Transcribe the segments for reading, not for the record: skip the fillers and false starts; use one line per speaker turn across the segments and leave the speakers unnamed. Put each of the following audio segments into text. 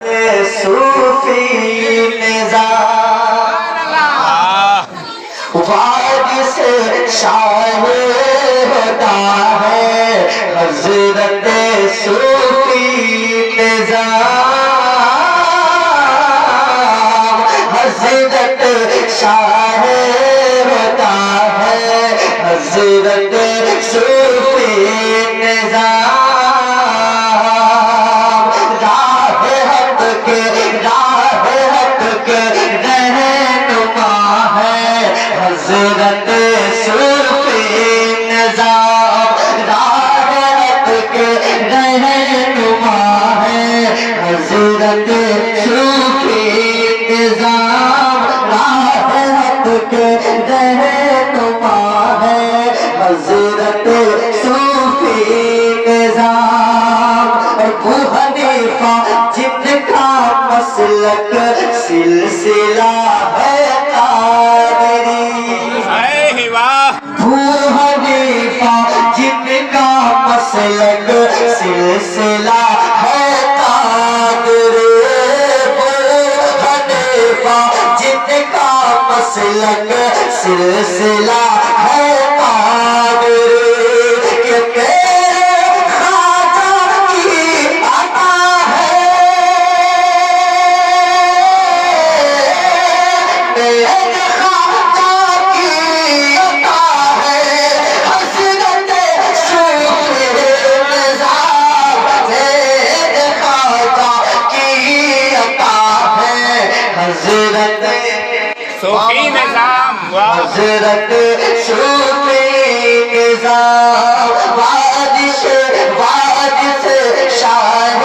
صوفی نظام وارث شاہ ہوتا ہے حضرت صوفی نظام حضرت شاہ ہوتا ہے حضرت صوفی نظام حضرت صوفی نظام راحت کے رہنما ہے حضرت صوفی نظام راحت کے رہنما ہے حضرت صوفی نظام ابو حنیفہ جن کا مسلک سلسلہ ہے جن کا مسلک سلسلہ ہے قادری حنیفہ جن کا مسلک سلسلہ ہے قادری کہ میرے خواجہ کی عطا ہے میرے
صوفی نظام
حضرت صوفی نظام وارث شاہ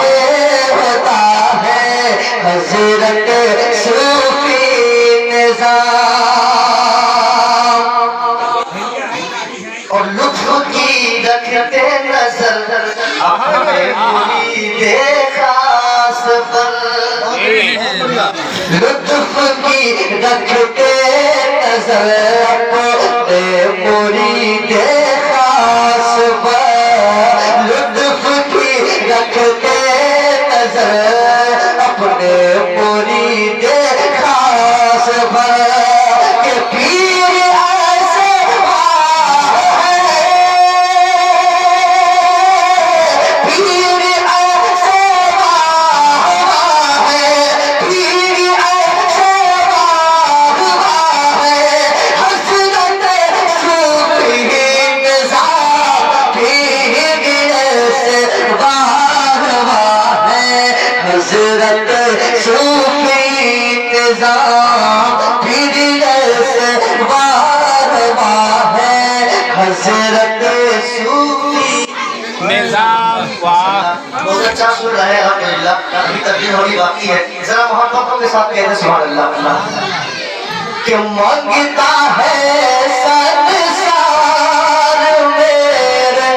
ہوتا ہے حضرت صوفی نظام اور لطف کی رکھتے نظر اپنے مرید خاص پر لطف کی رکھتے نظر اپنے مرید خاص پر لطف کی رکھتے نظر اپنے مرید خاص پر کہ پیر ایسے پیر ایسے حضرت صوفی نظام پھر سے بار بار ہے حضرت صوفی
نظام
بہت اچھا سن رہے ہیں الحمدللہ ابھی تبدیل ہونے باقی ہے ذرا محبتوں کے ساتھ کہتے ہیں سبحان اللہ اللہ کہ مانگتا ہے سنسار میرے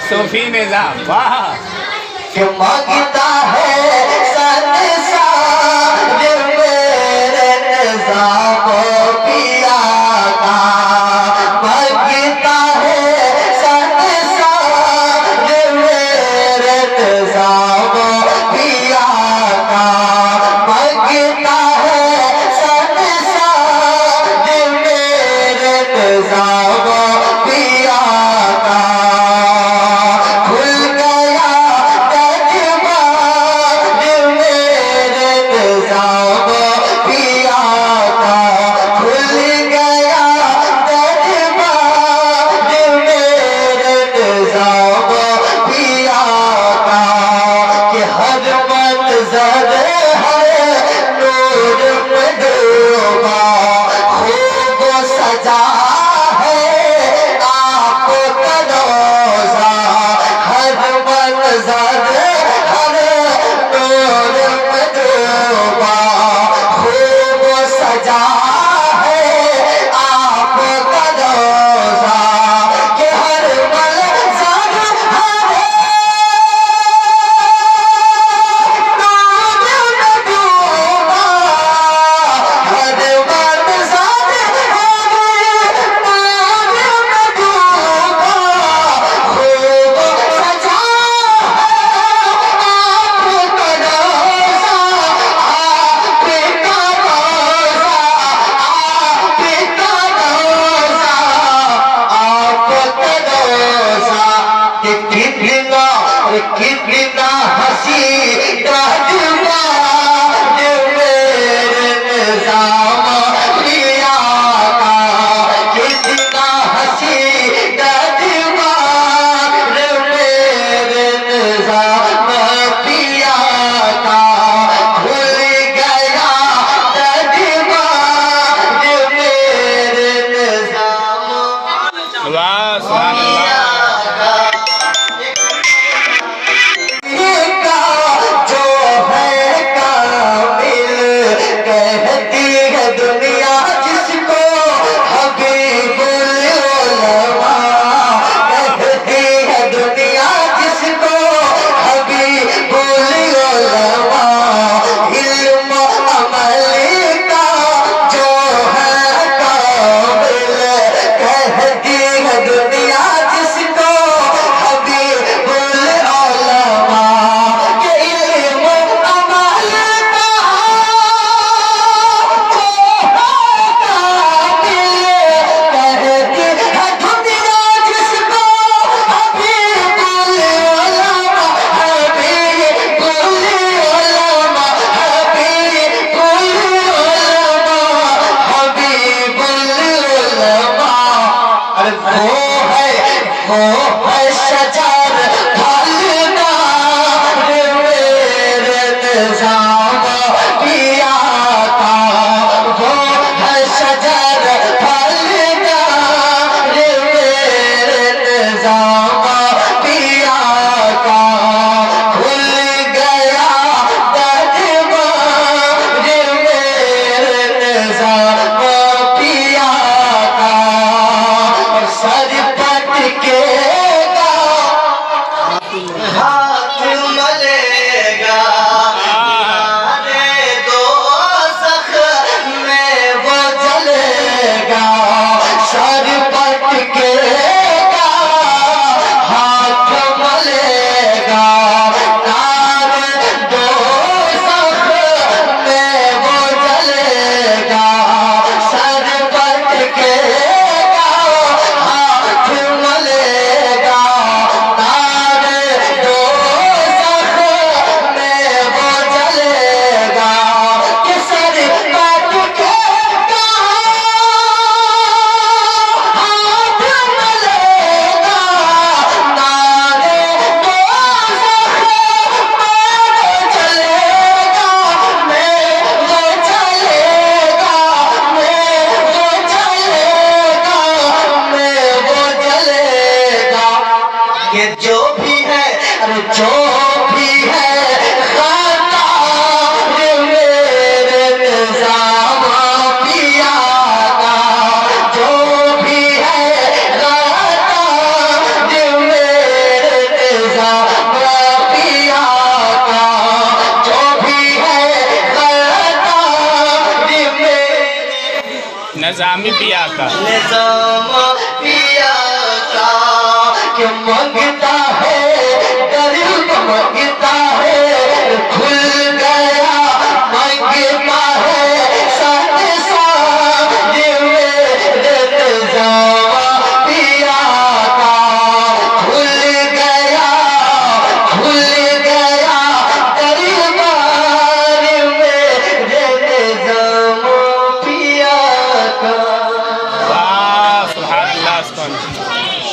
صوفی نظام واہ
کہ مانگتا ہے سنسار میرے نظام پیا کا مانگتا ہے سنسار میرے نظام پیا کا مانگتا ہے سنسار میرے نظام پیا کا کھل گیا ارے کتنا ہنسی راجوان میرے نظام پیا کا کتنا ہنسی راجوان میرے نظام پیا کا بھول گیا راجوان میرے نظام
واہ سبحان اللہ
جو ہے کامل کہتی ہے دنیا جس کو حبیب العلماء کہتی ہے دنیا جس کو حبیب العلماء علم عمل کا جو ہے کامل کہتی ہے دنیا جس کو حبیب العلماء کہ علم عمل کا جو ہے کامل کہتی ہے دنیا جس کو حبیب العلماء حبیب العلماء حبیب العلماء حبیب العلماء ارے وہ ہے شجر پھلنا میرے نظام پیا کا وہ ہے شجر پھلنا میرے نظام پیا کا کھل گیا دربار میرے نظام پیا کا اور سر پٹ کے ہاتھ ملے گا ارے دوزخ میں وہ جلے گا سر پٹ کے ہاتھ ملے گا نار دوزخ میں وہ جلے گا سر پٹ کے ہاتھ ملے گا نار دوزخ میں وہ جلے گا کہ سر پٹ کے ہاتھ ملے گا نار دوزخ میں وہ جلے گا میں وہ جلے گا کہ جو بھی ہے ارے جو بھی ہے خطا میرے نظام پیا کا جو بھی ہے خطا میرے نظام پیا کا جو بھی ہے خطا میرے
نظامی پیا کا
نظام پیا کا کہ منگتا